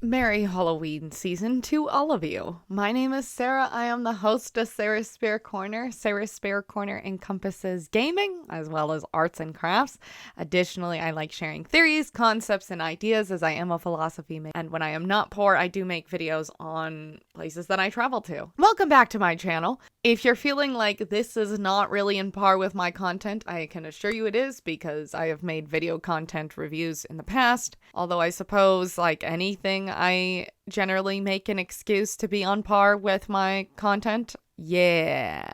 Merry Halloween season to all of you. My name is Sarah. I am the host of Sarah's Spare Corner. Sarah's Spare Corner encompasses gaming as well as arts and crafts. Additionally, I like sharing theories, concepts, and ideas as I am a philosophy major. And when I am not poor, I do make videos on places that I travel to. Welcome back to my channel. If you're feeling like this is not really in par with my content, I can assure you it is, because I have made video content reviews in the past. Although I suppose, like anything, I generally make an excuse to be on par with my content. Yeah.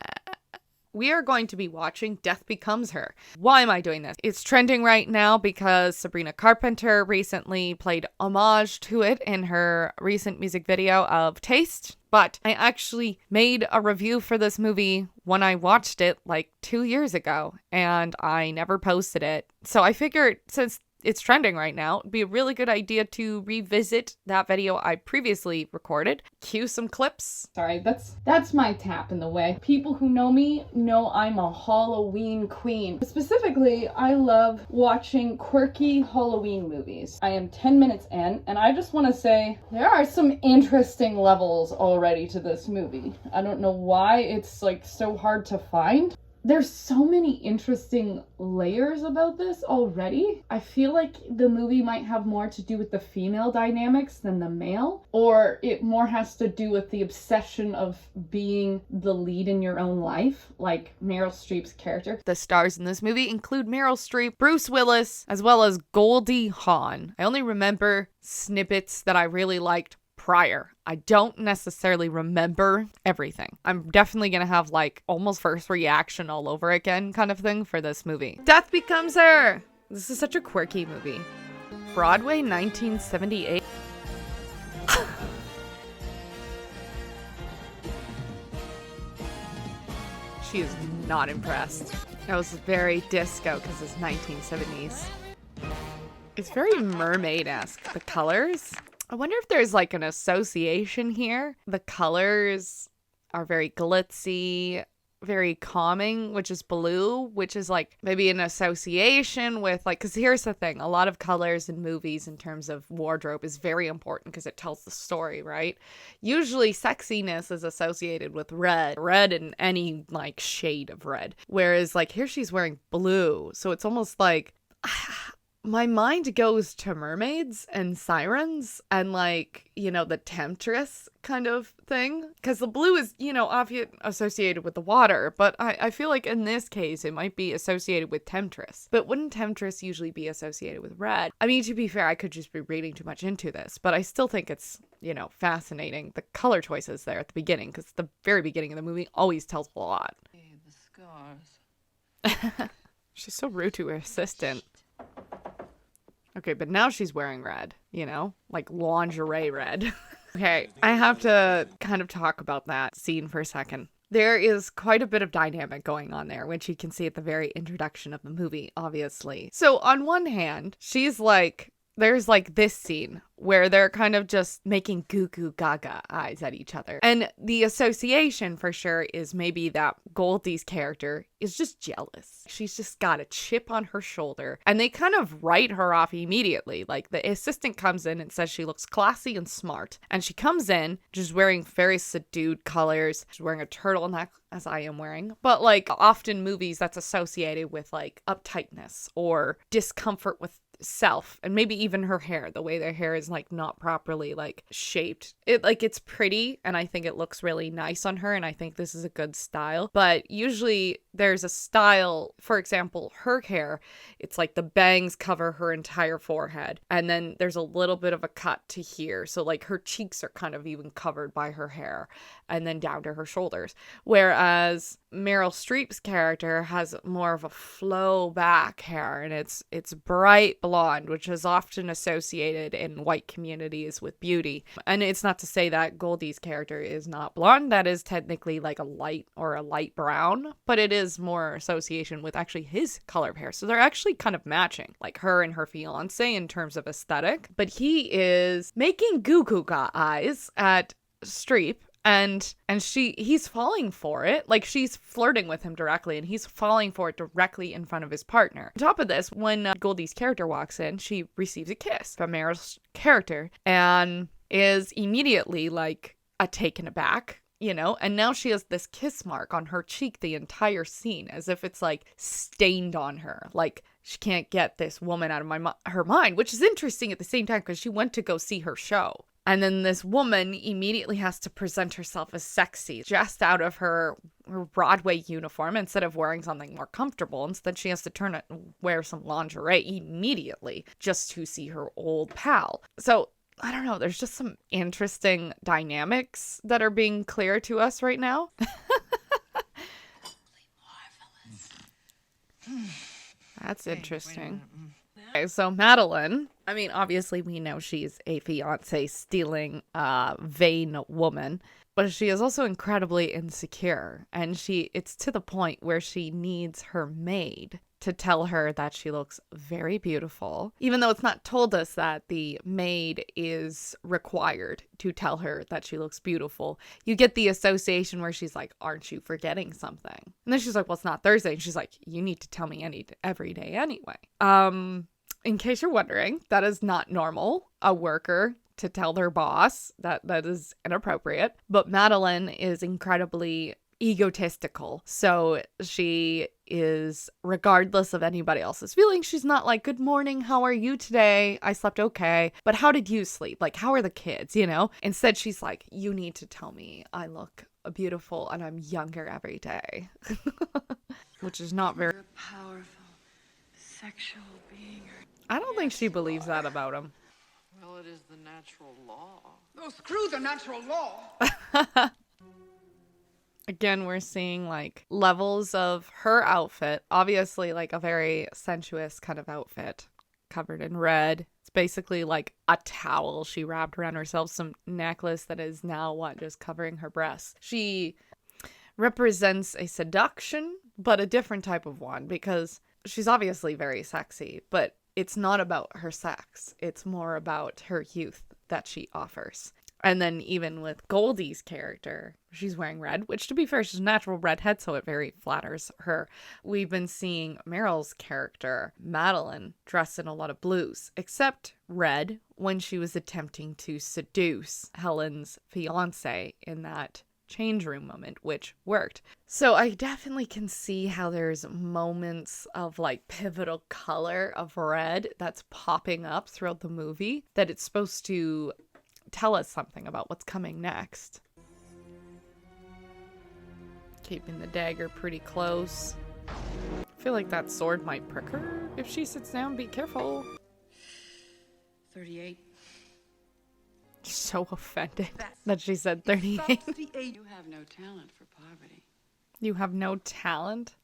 We are going to be watching Death Becomes Her. Why am I doing this? It's trending right now because Sabrina Carpenter recently played homage to it in her recent music video of Taste. But I actually made a review for this movie when I watched it like 2 years ago, and I never posted it. So I figured, since it's trending right now, it'd be a really good idea to revisit that video I previously recorded. Cue some clips. Sorry, that's my tap in the way. People who know me know I'm a Halloween queen. Specifically, I love watching quirky Halloween movies. I am 10 minutes in, and I just want to say there are some interesting levels already to this movie. I don't know why it's like so hard to find. There's so many interesting layers about this already. I feel like the movie might have more to do with the female dynamics than the male, or it more has to do with the obsession of being the lead in your own life, like Meryl Streep's character. The stars in this movie include Meryl Streep, Bruce Willis, as well as Goldie Hawn. I only remember snippets that I really liked prior. I don't necessarily remember everything. I'm definitely gonna have like almost first reaction all over again kind of thing for this movie. Death Becomes Her! This is such a quirky movie. Broadway 1978. She is not impressed. That was very disco because it's 1970s. It's very mermaid-esque. The colors. I wonder if there's like an association here. The colors are very glitzy, very calming, which is blue, which is like maybe an association with like, because here's the thing, a lot of colors in movies in terms of wardrobe is very important because it tells the story, right? Usually sexiness is associated with red in any like shade of red. Whereas like here she's wearing blue. So it's almost like, my mind goes to mermaids and sirens and like, you know, the temptress kind of thing. Because the blue is, you know, obviously associated with the water. But I feel like in this case, it might be associated with temptress. But wouldn't temptress usually be associated with red? I mean, to be fair, I could just be reading too much into this. But I still think it's, you know, fascinating. The color choices there at the beginning. Because the very beginning of the movie always tells a lot. Hey, the scars. She's so rude to her assistant. Okay, but now she's wearing red, you know? Like lingerie red. Okay, I have to kind of talk about that scene for a second. There is quite a bit of dynamic going on there, which you can see at the very introduction of the movie, obviously. So on one hand, she's like, there's like this scene where they're kind of just making goo goo gaga eyes at each other. And the association for sure is maybe that Goldie's character is just jealous. She's just got a chip on her shoulder, and they kind of write her off immediately. Like the assistant comes in and says she looks classy and smart. And she comes in just wearing very subdued colors. She's wearing a turtleneck, as I am wearing. But like often movies that's associated with like uptightness or discomfort with self, and maybe even her hair, the way their hair is like not properly like shaped. It's pretty, and I think it looks really nice on her, and I think this is a good style. But usually there's a style, for example, her hair, it's like the bangs cover her entire forehead, and then there's a little bit of a cut to here, so like her cheeks are kind of even covered by her hair, and then down to her shoulders. Whereas Meryl Streep's character has more of a flow back hair, and it's bright blonde, which is often associated in white communities with beauty. And it's not to say that Goldie's character is not blonde. That is technically like a light or a light brown, but it is more association with actually his color of hair. So they're actually kind of matching, like her and her fiance in terms of aesthetic. But he is making goo goo ga eyes at Streep. And he's falling for it. Like, she's flirting with him directly, and he's falling for it directly in front of his partner. On top of this, when Goldie's character walks in, she receives a kiss from Meryl's character. And is immediately like a taken aback, you know, and now she has this kiss mark on her cheek the entire scene, as if it's like stained on her. Like she can't get this woman out of her mind, which is interesting at the same time because she went to go see her show. And then this woman immediately has to present herself as sexy, just out of her Broadway uniform, instead of wearing something more comfortable. Instead, she has to turn it and wear some lingerie immediately just to see her old pal. So I don't know, there's just some interesting dynamics that are being clear to us right now. That's interesting. Okay, so Madeline, I mean, obviously we know she's a fiancé stealing, vain woman, but she is also incredibly insecure, and it's to the point where she needs her maid to tell her that she looks very beautiful, even though it's not told us that the maid is required to tell her that she looks beautiful. You get the association where she's like, aren't you forgetting something? And then she's like, well, it's not Thursday. And she's like, you need to tell me every day anyway. In case you're wondering, that is not normal. A worker to tell their boss that is inappropriate. But Madeline is incredibly egotistical. So she is, regardless of anybody else's feelings, she's not like, good morning, how are you today? I slept okay. But how did you sleep? Like, how are the kids, you know? Instead, she's like, you need to tell me I look beautiful and I'm younger every day. Which is not very... You're a powerful, sexual being. I don't think she believes that about him. Well, it is the natural law. No, screw the natural law. Again, we're seeing like levels of her outfit. Obviously, like a very sensuous kind of outfit, covered in red. It's basically like a towel she wrapped around herself, some necklace that is now just covering her breasts. She represents a seduction, but a different type of one, because she's obviously very sexy, but it's not about her sex. It's more about her youth that she offers. And then even with Goldie's character, she's wearing red, which to be fair, she's a natural redhead, so it very flatters her. We've been seeing Meryl's character, Madeline, dressed in a lot of blues, except red when she was attempting to seduce Helen's fiance in that change room moment, which worked. So I definitely can see how there's moments of like pivotal color of red that's popping up throughout the movie, that it's supposed to tell us something about what's coming next. Keeping the dagger pretty close. I feel like that sword might prick her if she sits down. Be careful. 38. So offended that she said 38. You have no talent for poverty. You have no talent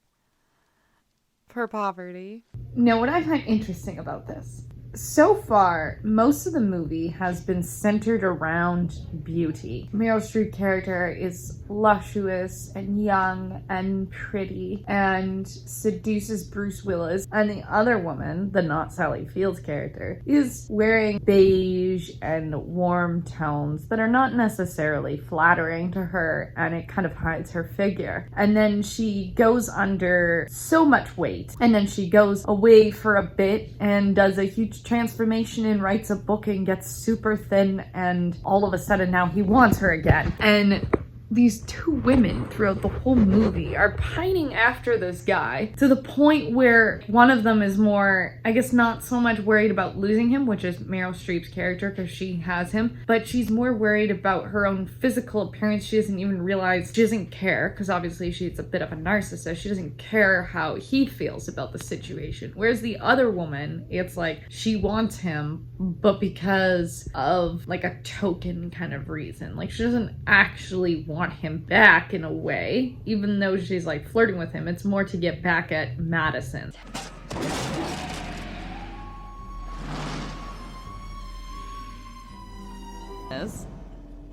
for poverty. Now, what I find interesting about this, so far, most of the movie has been centered around beauty. Meryl Streep character is voluptuous and young and pretty and seduces Bruce Willis. And the other woman, the not Sally Fields character, is wearing beige and warm tones that are not necessarily flattering to her, and it kind of hides her figure. And then she goes under so much weight, and then she goes away for a bit and does a huge transformation and writes a book and gets super thin, and all of a sudden now he wants her again. And these two women throughout the whole movie are pining after this guy to the point where one of them is more, I guess, not so much worried about losing him, which is Meryl Streep's character because she has him, but she's more worried about her own physical appearance. She doesn't even realize, she doesn't care, because obviously she's a bit of a narcissist. She doesn't care how he feels about the situation. Whereas the other woman, it's like she wants him, but because of like a token kind of reason. Like she doesn't actually want him back in a way, even though she's like flirting with him. It's more to get back at Madison.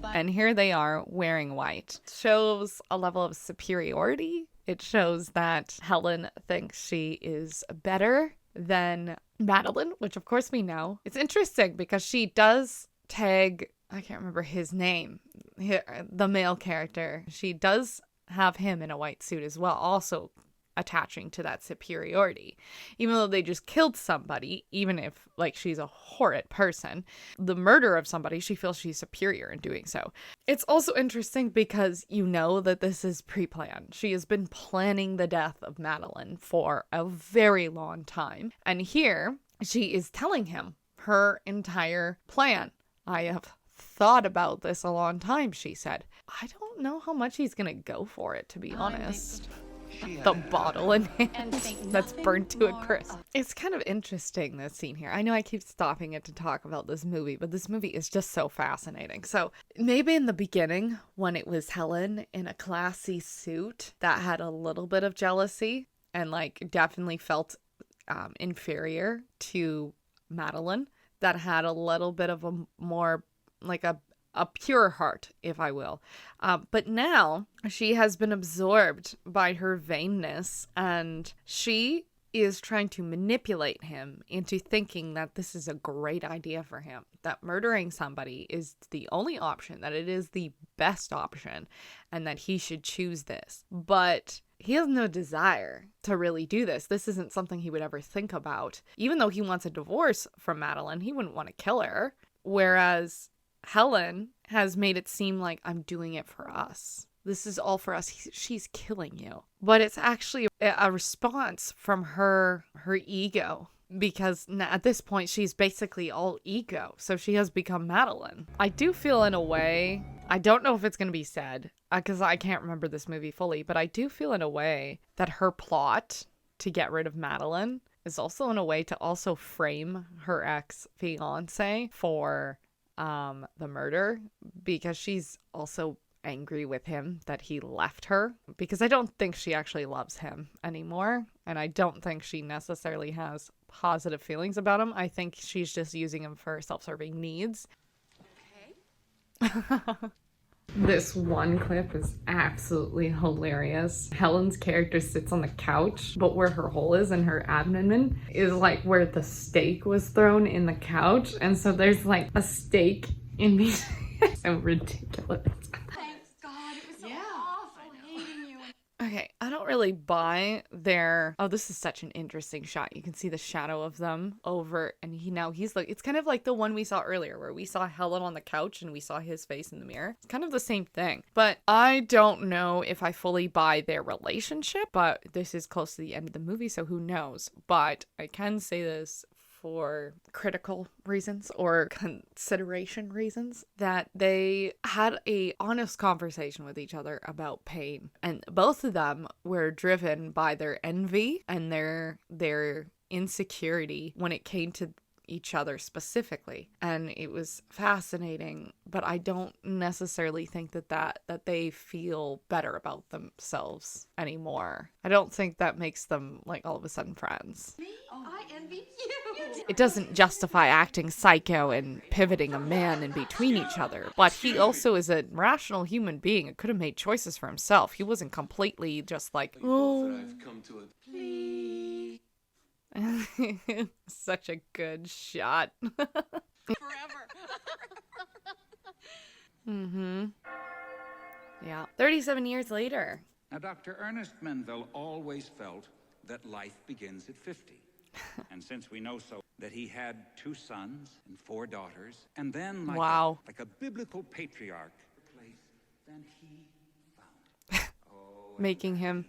And here they are wearing white. Shows a level of superiority. It shows that Helen thinks she is better than Madeline, which of course we know. It's interesting because she does tag, I can't remember his name, the male character. She does have him in a white suit as well, also attaching to that superiority. Even though they just killed somebody, even if like she's a horrid person, the murder of somebody, she feels she's superior in doing so. It's also interesting because you know that this is pre-planned. She has been planning the death of Madeline for a very long time. And here she is telling him her entire plan. I have thought about this a long time, she said. I don't know how much he's gonna go for it, to be honest. The bottle in hand that's burnt to a crisp. It's kind of interesting, this scene here. I know I keep stopping it to talk about this movie, but this movie is just so fascinating. So maybe in the beginning, when it was Helen in a classy suit that had a little bit of jealousy and like definitely felt inferior to Madeline, that had a little bit of a more like a pure heart, if I will. But now she has been absorbed by her vainness, and she is trying to manipulate him into thinking that this is a great idea for him, that murdering somebody is the only option, that it is the best option, and that he should choose this. But he has no desire to really do this. This isn't something he would ever think about. Even though he wants a divorce from Madeline, he wouldn't want to kill her. Whereas Helen has made it seem like, I'm doing it for us. This is all for us. She's killing you. But it's actually a response from her ego. Because at this point, she's basically all ego. So she has become Madeline. I do feel in a way, I don't know if it's going to be said, because I can't remember this movie fully, but I do feel in a way that her plot to get rid of Madeline is also in a way to also frame her ex-fiance for the murder, because she's also angry with him that he left her, because I don't think she actually loves him anymore, and I don't think she necessarily has positive feelings about him. I think she's just using him for self-serving needs. Okay. This one clip is absolutely hilarious. Helen's character sits on the couch, but where her hole is in her abdomen is like where the steak was thrown in the couch. And so there's like a steak in between. So ridiculous. Thanks God, it was so awful hating you. Okay, I don't really buy their... Oh, this is such an interesting shot. You can see the shadow of them over, and he's like... It's kind of like the one we saw earlier, where we saw Helen on the couch and we saw his face in the mirror. It's kind of the same thing. But I don't know if I fully buy their relationship, but this is close to the end of the movie, so who knows? But I can say this for critical reasons or consideration reasons, that they had a honest conversation with each other about pain, and both of them were driven by their envy and their insecurity when it came to each other specifically. And it was fascinating, but I don't necessarily think that they feel better about themselves anymore. I don't think that makes them like all of a sudden friends. Me? Oh, I envy you. It doesn't justify acting psycho and pivoting a man in between each other, but he also is a rational human being and could have made choices for himself. He wasn't completely just like, oh, I've come to a... Please. such a good shot. Forever. Yeah. 37 years later. Now, Dr. Ernest Menville always felt that life begins at 50. And since we know so, that he had 2 sons and 4 daughters, and then like a biblical patriarch, then he found it. Making him...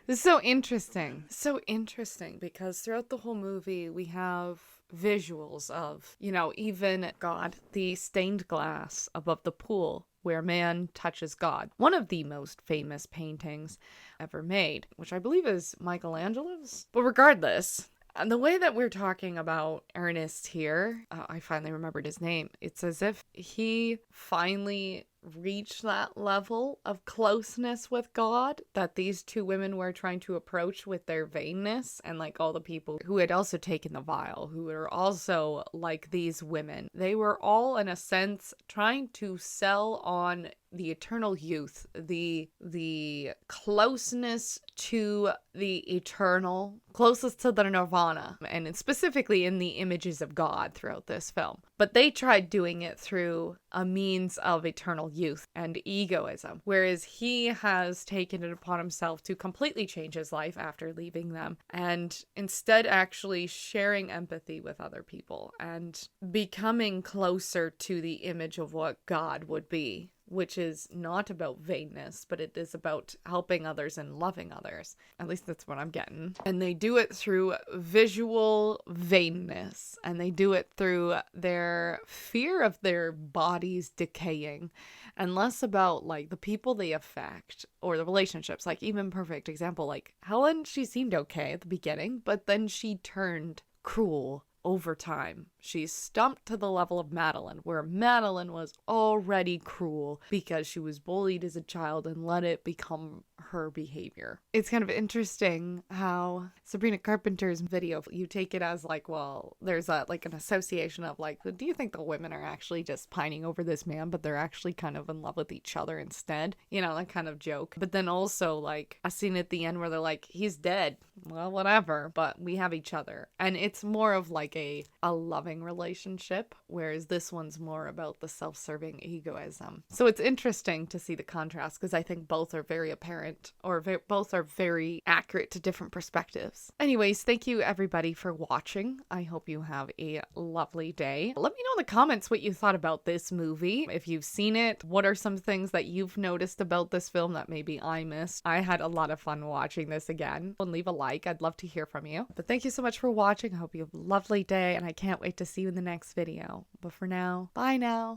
This is so interesting. So interesting because throughout the whole movie, we have visuals of, even God, the stained glass above the pool where man touches God. One of the most famous paintings ever made, which I believe is Michelangelo's. But regardless, and the way that we're talking about Ernest here, I finally remembered his name. It's as if he finally reached that level of closeness with God that these 2 women were trying to approach with their vainness, and like all the people who had also taken the vial, who were also like these women. They were all in a sense trying to sell on the eternal youth, the closeness to the eternal, closest to the nirvana, and it's specifically in the images of God throughout this film. But they tried doing it through a means of eternal youth and egoism, whereas he has taken it upon himself to completely change his life after leaving them, and instead actually sharing empathy with other people and becoming closer to the image of what God would be, which is not about vainness, but it is about helping others and loving others. At least that's what I'm getting. And they do it through visual vainness, and they do it through their fear of their bodies decaying, and less about like the people they affect or the relationships. Like, even perfect example, like Helen, she seemed okay at the beginning, but then she turned cruel over time. She stumped to the level of Madeline, where Madeline was already cruel because she was bullied as a child and let it become her behavior. It's kind of interesting how Sabrina Carpenter's video, you take it as like, well, there's a like an association of like, do you think the women are actually just pining over this man, but they're actually kind of in love with each other instead? You know, that kind of joke. But then also like a scene at the end where they're like, he's dead. Well, whatever, but we have each other. And it's more of like a loving relationship, whereas this one's more about the self-serving egoism. So it's interesting to see the contrast, because I think both are very apparent, or both are very accurate to different perspectives. Anyways, thank you everybody for watching. I hope you have a lovely day. Let me know in the comments what you thought about this movie. If you've seen it, what are some things that you've noticed about this film that maybe I missed? I had a lot of fun watching this again. And leave a like. I'd love to hear from you. But thank you so much for watching. I hope you have a lovely day, and I can't wait to see you in the next video. But for now, bye now.